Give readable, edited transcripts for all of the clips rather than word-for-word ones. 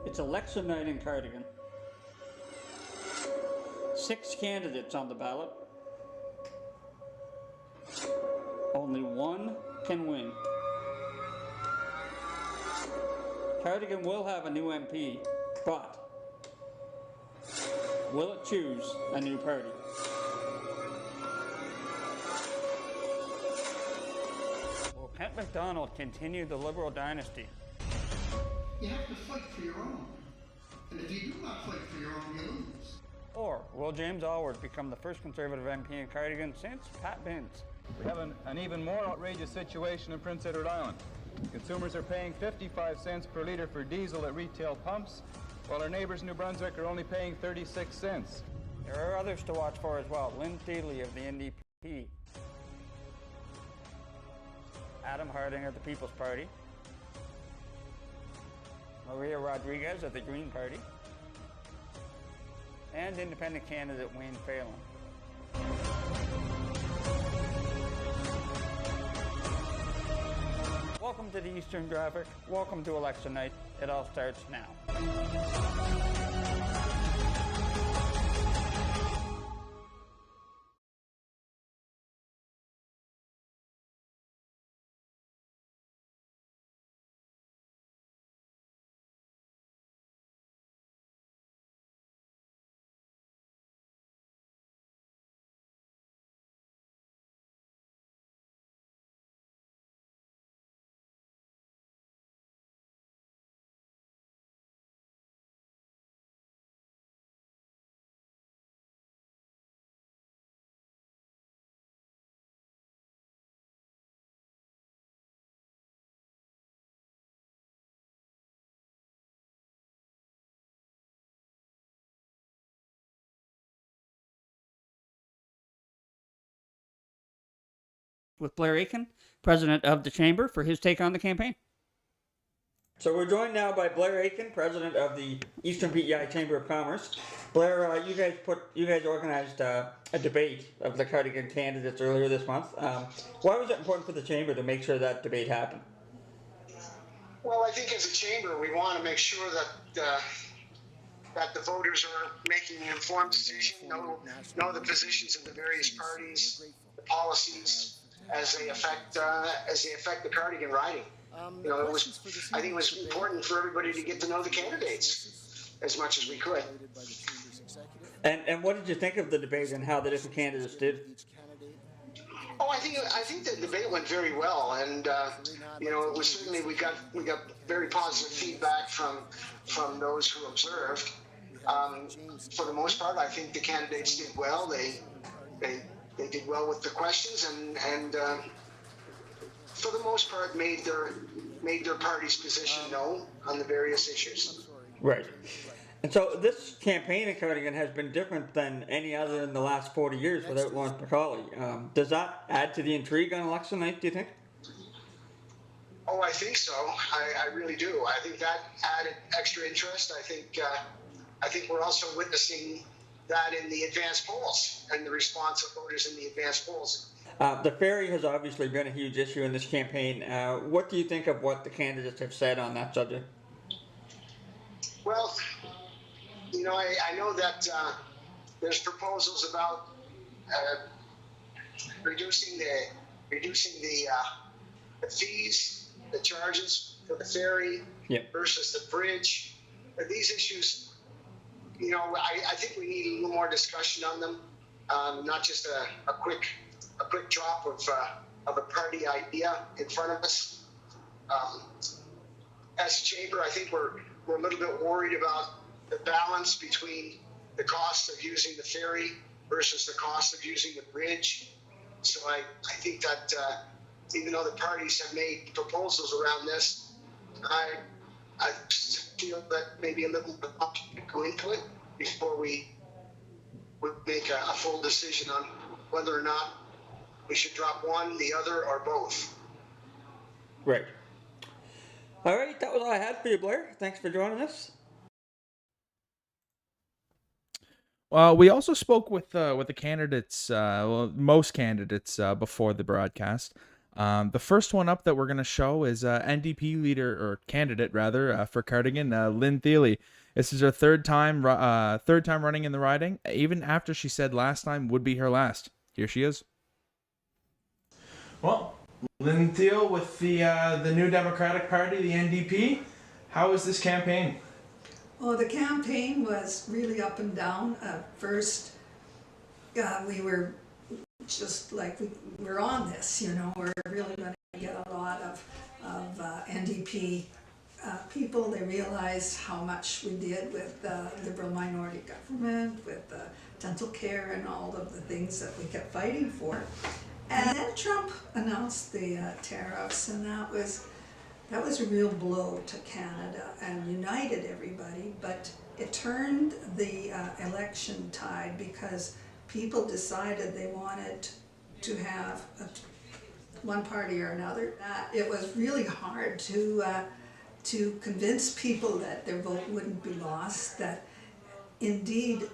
It's election night in Cardigan. 6 candidates on the ballot. Only one can win. Cardigan will have a new MP, but will it choose a new party? Will Kent MacDonald continue the Liberal dynasty? You have to fight for your own. And if you do not fight for your own, you lose. Or will James Allward become the first Conservative MP in Cardigan since Pat Binns? We have an even more outrageous situation in Prince Edward Island. Consumers are paying 55 cents per litre for diesel at retail pumps, while our neighbours in New Brunswick are only paying 36 cents. There are others to watch for as well. Lyn Theo of the NDP. Adam Harding of the People's Party. Maria Rodriguez of the Green Party. And independent candidate Wayne Phelan. Welcome to the Eastern Graphic. Welcome to election night. It all starts now. With Blair Aken, president of the Chamber, for his take on the campaign. So we're joined now by Blair Aken, president of the Eastern PEI Chamber of Commerce. Blair, you guys organized a debate of the Cardigan candidates earlier this month. Why was it important for the Chamber to make sure that debate happened? Well, I think as a chamber, we want to make sure that that the voters are making an informed decision, know the positions of the various parties, the policies as they affect the Cardigan riding. I think it was important for everybody to get to know the candidates as much as we could. And what did you think of the debate and how the different candidates did? Oh, I think the debate went very well, and it was certainly we got very positive feedback from those who observed. For the most part, I think the candidates did well. They did well with the questions, and for the most part made their party's position known on the various issues. Right. And so this campaign in Cardigan has been different than any other in the last 40 years without Lawrence Macaulay. Does that add to the intrigue on election night, do you think? Oh, I think so. I really do. I think that added extra interest. I think we're also witnessing that in the advanced polls and the response of voters in the advanced polls. The ferry has obviously been a huge issue in this campaign. What do you think of what the candidates have said on that subject? Well, I know that there's proposals about reducing the fees, the charges for the ferry versus the bridge. These issues, I think we need a little more discussion on them, not just a quick drop of a party idea in front of us. As a chamber, I think we're a little bit worried about the balance between the cost of using the ferry versus the cost of using the bridge. So I think that even though the parties have made proposals around this, I feel that maybe a little bit go into it before we would make a full decision on whether or not we should drop one, the other, or both. Right. All right, that was all I had for you, Blair. Thanks for joining us. Well, we also spoke with the candidates, most candidates before the broadcast. The first one up that we're going to show is NDP leader, or candidate rather, for Cardigan, Lyn Theo. This is her third time running in the riding, even after she said last time would be her last. Here she is. Well, Lyn Theo with the New Democratic Party, the NDP. How was this campaign? Well, the campaign was really up and down. First, we were just like, we're on this, we're really going to get a lot of NDP people. They realized how much we did with Liberal minority government, with dental care and all of the things that we kept fighting for. And then Trump announced the tariffs, and that was a real blow to Canada and united everybody, but it turned the election tide because people decided they wanted to have one party or another. It was really hard to convince people that their vote wouldn't be lost, that indeed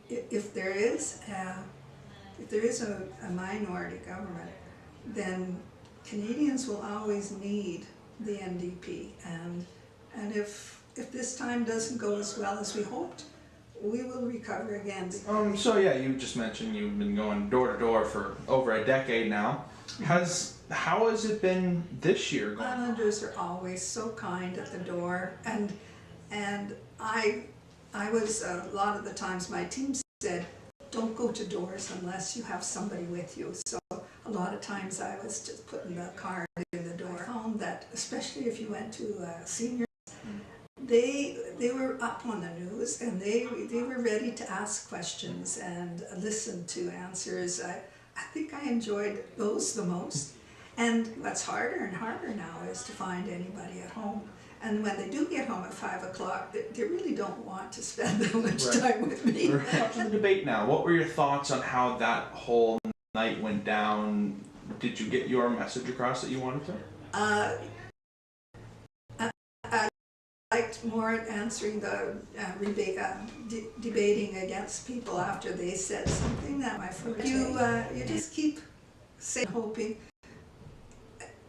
if there is a minority government, then Canadians will always need the NDP, and if this time doesn't go as well as we hoped, we will recover again. So yeah, you just mentioned you've been going door to door for over a decade now. How has it been this year? Islanders are always so kind at the door, and I was a lot of the times my team said, don't go to doors unless you have somebody with you. So a lot of times I was just putting the card in the door. I found that, especially if you went to seniors, they were up on the news, and they were ready to ask questions and listen to answers. I think I enjoyed those the most. And what's harder and harder now is to find anybody at home. And when they do get home at 5 o'clock, they really don't want to spend that much time with me. We're watching the debate now. What were your thoughts on how that whole night went down? Did you get your message across that you wanted to? I liked more answering the debating against people after they said something that my first. You just keep saying, hoping.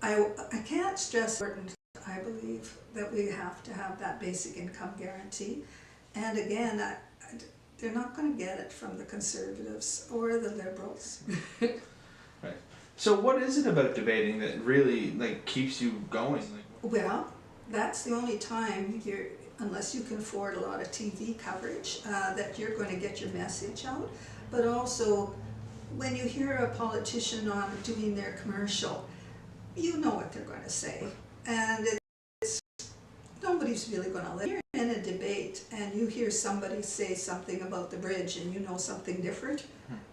I can't stress important. I believe that we have to have that basic income guarantee, and again, they're not going to get it from the Conservatives or the Liberals. Right. So what is it about debating that really keeps you going? Well, that's the only time unless you can afford a lot of TV coverage, that you're going to get your message out. But also, when you hear a politician doing their commercial, you know what they're going to say. And nobody's really going to let you. You're in a debate and you hear somebody say something about the bridge and you know something different,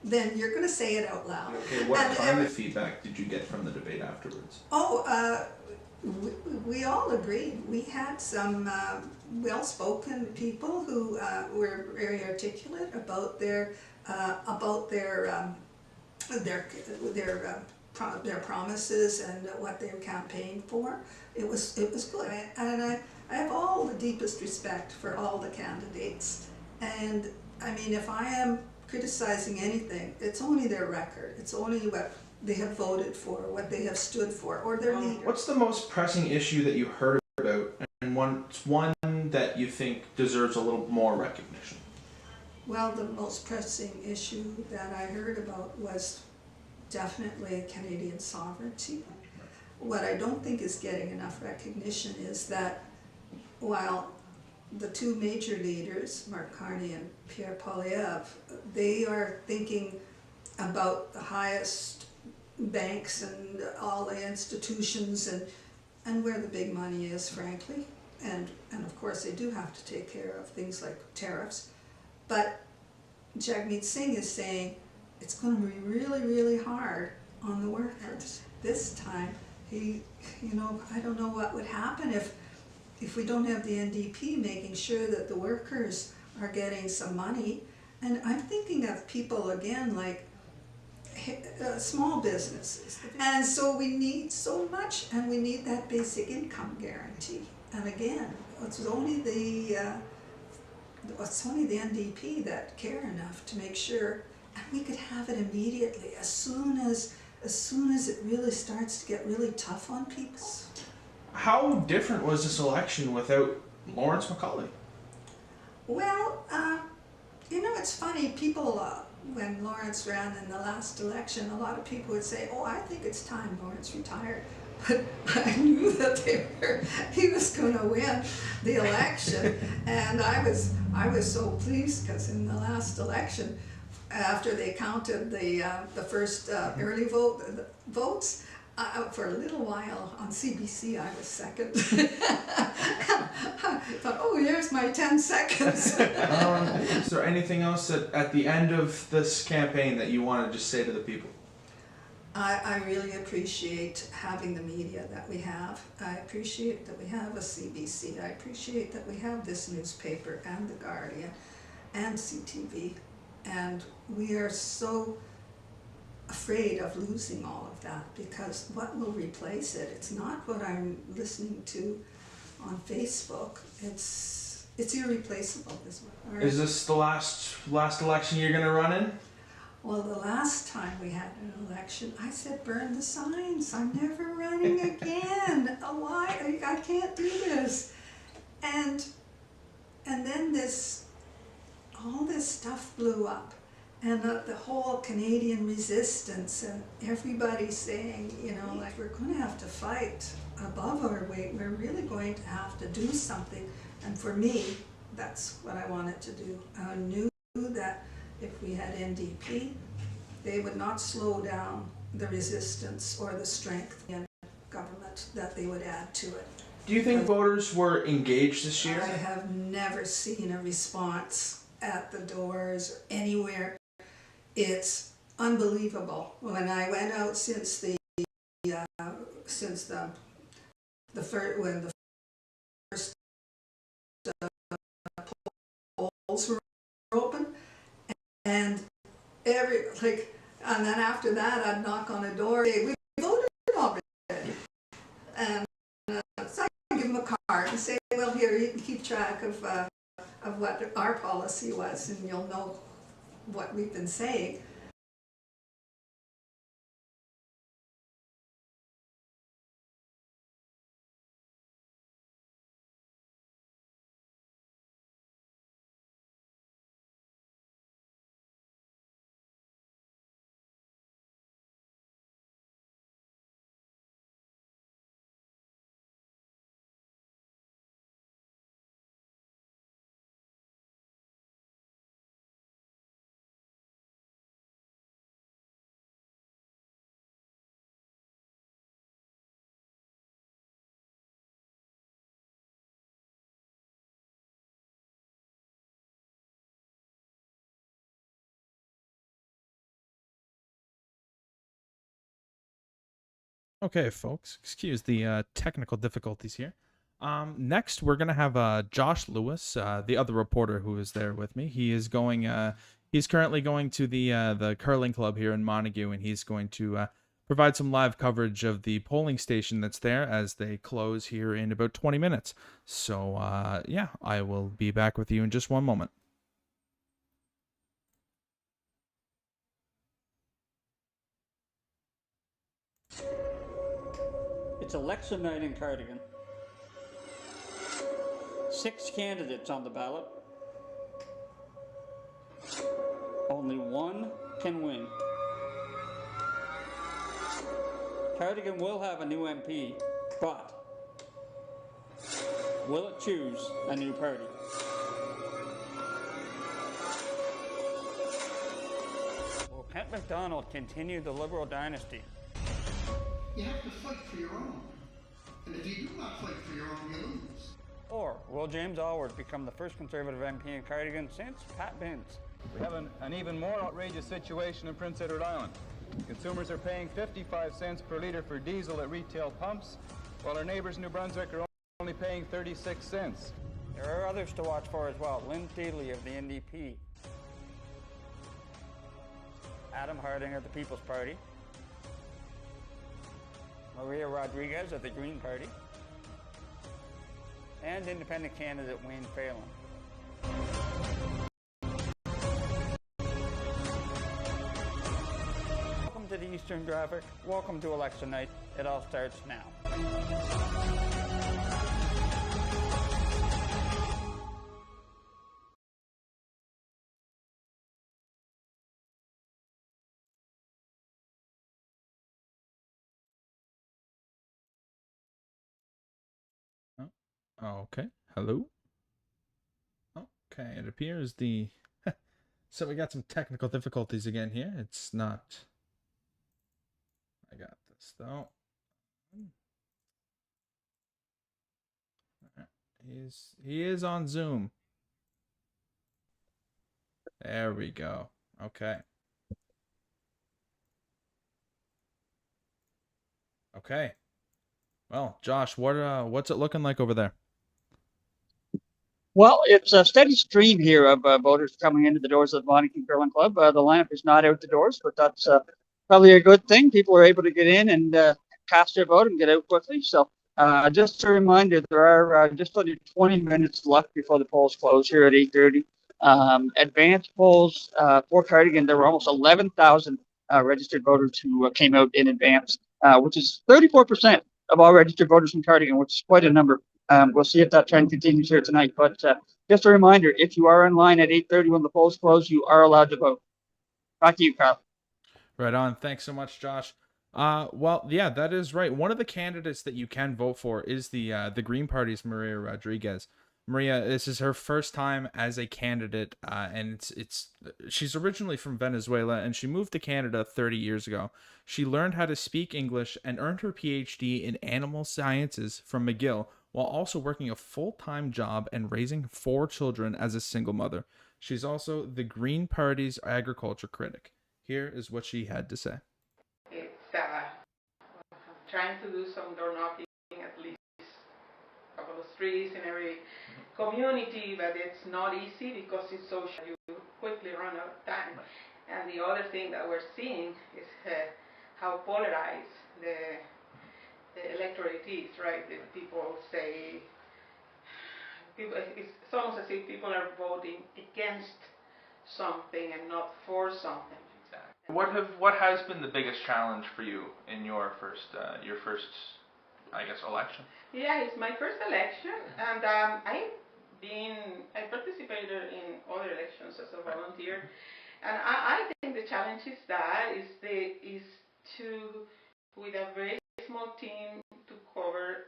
then you're going to say it out loud. Okay, what kind of feedback did you get from the debate afterwards? We all agreed. We had some well-spoken people who were very articulate about their promises and what they campaigned for. It was good, and I have all the deepest respect for all the candidates. And I mean, if I am criticizing anything, it's only their record. It's only what they have voted for, what they have stood for, or their leader. What's the most pressing issue that you heard about, and one that you think deserves a little more recognition? Well, the most pressing issue that I heard about was definitely Canadian sovereignty. What I don't think is getting enough recognition is that while the two major leaders, Mark Carney and Pierre Poilievre, they are thinking about the highest banks and all the institutions and where the big money is, frankly. And of course they do have to take care of things like tariffs. But Jagmeet Singh is saying it's going to be really, really hard on the workers. This time, I don't know what would happen if we don't have the NDP making sure that the workers are getting some money. And I'm thinking of people, again, like small businesses. And so we need so much, and we need that basic income guarantee. And again, it's only the NDP that care enough to make sure, and we could have it immediately as soon as as soon as it really starts to get really tough on people. How different was this election without Lawrence McCauley? Well, you know, it's funny, people, when Lawrence ran in the last election, a lot of people would say, oh, I think it's time Lawrence retired. But I knew that he was going to win the election, and I was so pleased because in the last election, after they counted the first early votes, for a little while on CBC I was second. I thought, oh, here's my 10 seconds. Is there anything else at the end of this campaign that you want to just say to the people? I really appreciate having the media that we have. I appreciate that we have a CBC. I appreciate that we have this newspaper and the Guardian and CTV. And we are so afraid of losing all of that, because what will replace it? It's not what I'm listening to on Facebook. It's irreplaceable. Is this the last election you're going to run in? Well, the last time we had an election, I said, burn the signs. I'm never running again. Why? I can't do this. And then all this stuff blew up. And the whole Canadian resistance, and everybody saying, you know, like, we're going to have to fight above our weight. We're really going to have to do something. And for me, that's what I wanted to do. I knew that if we had NDP, they would not slow down the resistance or the strength in government that they would add to it. Do you think voters were engaged this year? I have never seen a response at the doors or anywhere. It's unbelievable. When I went out since the first polls were open, and and then after that I'd knock on a door, hey, we voted already, and so I give them a card and say, well, here, you can keep track of what our policy was, and you'll know what we've been saying. Okay, folks, excuse the technical difficulties here. Next, we're gonna have Josh Lewis, the other reporter who is there with me. He is going. He's currently going to the curling club here in Montague, and he's going to provide some live coverage of the polling station that's there as they close here in about 20 minutes. So yeah, I will be back with you in just one moment. It's election night in Cardigan. 6 candidates on the ballot. Only one can win. Cardigan will have a new MP, but will it choose a new party? Will Kent MacDonald continue the Liberal dynasty? You have to fight for your own. And if you do not fight for your own, you lose. Or will James Allward become the first Conservative MP in Cardigan since Pat Binns? We have an even more outrageous situation in Prince Edward Island. Consumers are paying 55 cents per litre for diesel at retail pumps, while our neighbours in New Brunswick are only paying 36 cents. There are others to watch for as well. Lyn Theo of the NDP. Adam Harding of the People's Party. Maria Rodriguez of the Green Party. And independent candidate Wayne Phelan. Welcome to the Eastern traffic. Welcome to election night. It all starts now. Oh, okay. Hello? Okay, it appears the... So we got some technical difficulties again here. It's not... I got this, though. He is on Zoom. There we go. Okay. Okay. Well, Josh, what's it looking like over there? Well, it's a steady stream here of voters coming into the doors of the Bonington Curling Club. The lineup is not out the doors, but that's probably a good thing. People are able to get in and cast their vote and get out quickly. So just a reminder, there are just under 20 minutes left before the polls close here at 8:30. Advanced polls for Cardigan, there were almost 11,000 registered voters who came out in advance, which is 34% of all registered voters in Cardigan, which is quite a number. We'll see if that trend continues here tonight. But just a reminder, if you are in line at 8:30 when the polls close, you are allowed to vote. Back to you, Carl. Right on. Thanks so much, Josh. Well, yeah, that is right. One of the candidates that you can vote for is the Green Party's Maria Rodriguez. Maria, this is her first time as a candidate, and she's originally from Venezuela, and she moved to Canada 30 years ago. She learned how to speak English and earned her PhD in animal sciences from McGill, while also working a full-time job and raising 4 children as a single mother. She's also the Green Party's agriculture critic. Here is what she had to say. It's trying to do some door knocking, at least a couple of streets in every community, but it's not easy because it's social. You quickly run out of time. And the other thing that we're seeing is how polarized the electorate is, right? The people say, it's almost as if people are voting against something and not for something. What has been the biggest challenge for you in your first I guess election? Yeah, it's my first election, and I participated in other elections as a volunteer, and I think the challenge is to with a very small team to cover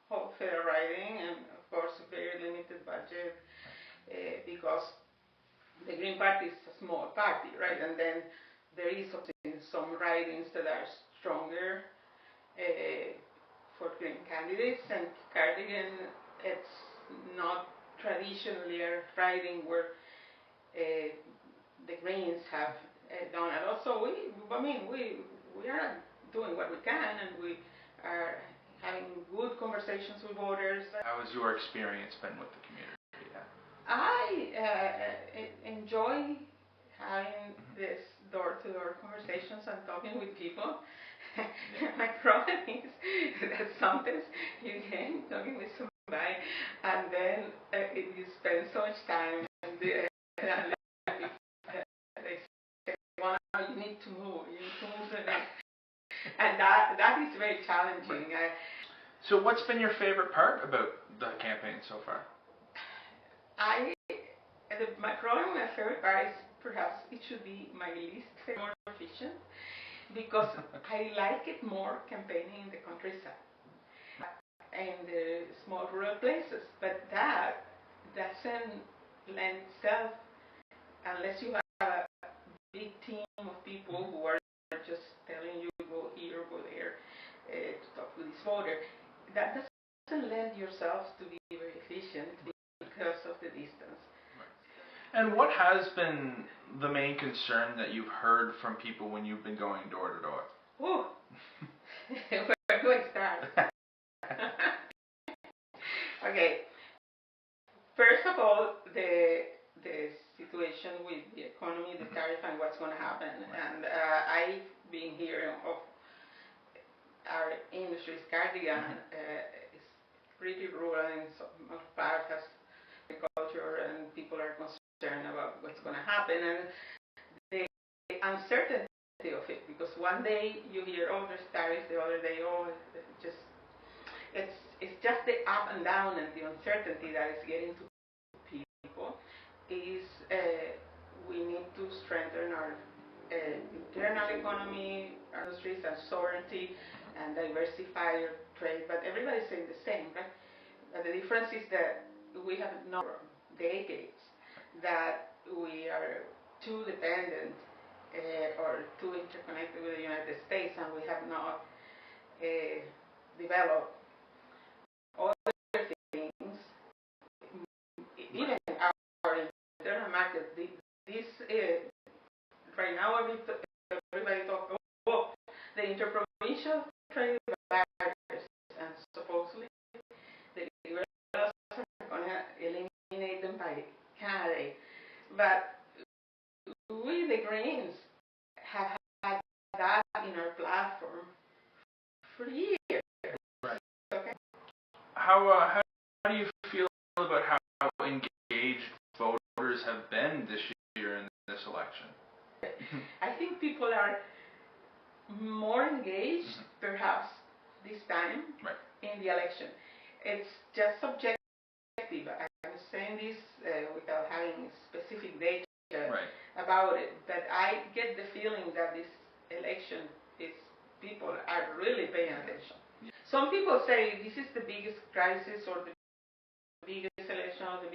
whole fair riding and of course a very limited budget because the Green Party is a small party, right? And then there is some ridings that are stronger for Green candidates, and Cardigan, it's not traditionally a riding where the Greens have done a lot. So we are doing what we can, and we are having good conversations with voters. How has your experience been with the community? I enjoy having this door-to-door conversations and talking with people. My problem is that sometimes you get talking with somebody and then you spend so much time and they say, well, you need to move to the next. And that is very challenging. So what's been your favorite part about the campaign so far? My problem, my favorite part is perhaps it should be my least favorite, more efficient, because I like it more campaigning in the countryside and the small rural places, but that doesn't lend itself unless you have a big team of people who are just telling you go here, go there to talk to this voter. That doesn't lend yourself to be very efficient because of the distance. And what has been the main concern that you've heard from people when you've been going door to door? Oh, where do I start? Okay. First of all, the situation with the economy, the tariff, and what's going to happen. And I've been hearing of our industries. Cardigan is pretty rural, and some part has agriculture, and people are concerned about what's going to happen, and the uncertainty of it one day you hear, oh, there's tariffs, the other day, oh, it's just the up and down and the uncertainty that is getting to people. We need to strengthen our internal economy, our industries, and sovereignty, and diversify our trade. But everybody's saying the same, right? The difference is that we have known for decades that we are too dependent or too interconnected with the United States, and we have not developed other things, even our internal market. This right now, everybody talks about the interprovincial trade barriers, and supposedly the liberals are going to eliminate them by Canada. But we, the Greens, have had that in our platform for years. Right. Okay. How do you feel about how engaged voters have been this year in this election? I think people are more engaged, perhaps, this time in the election. It's just subjective. I'm saying this without having specific data about it, but I get the feeling that this election people are really paying attention. Some people say this is the biggest crisis or the biggest election or the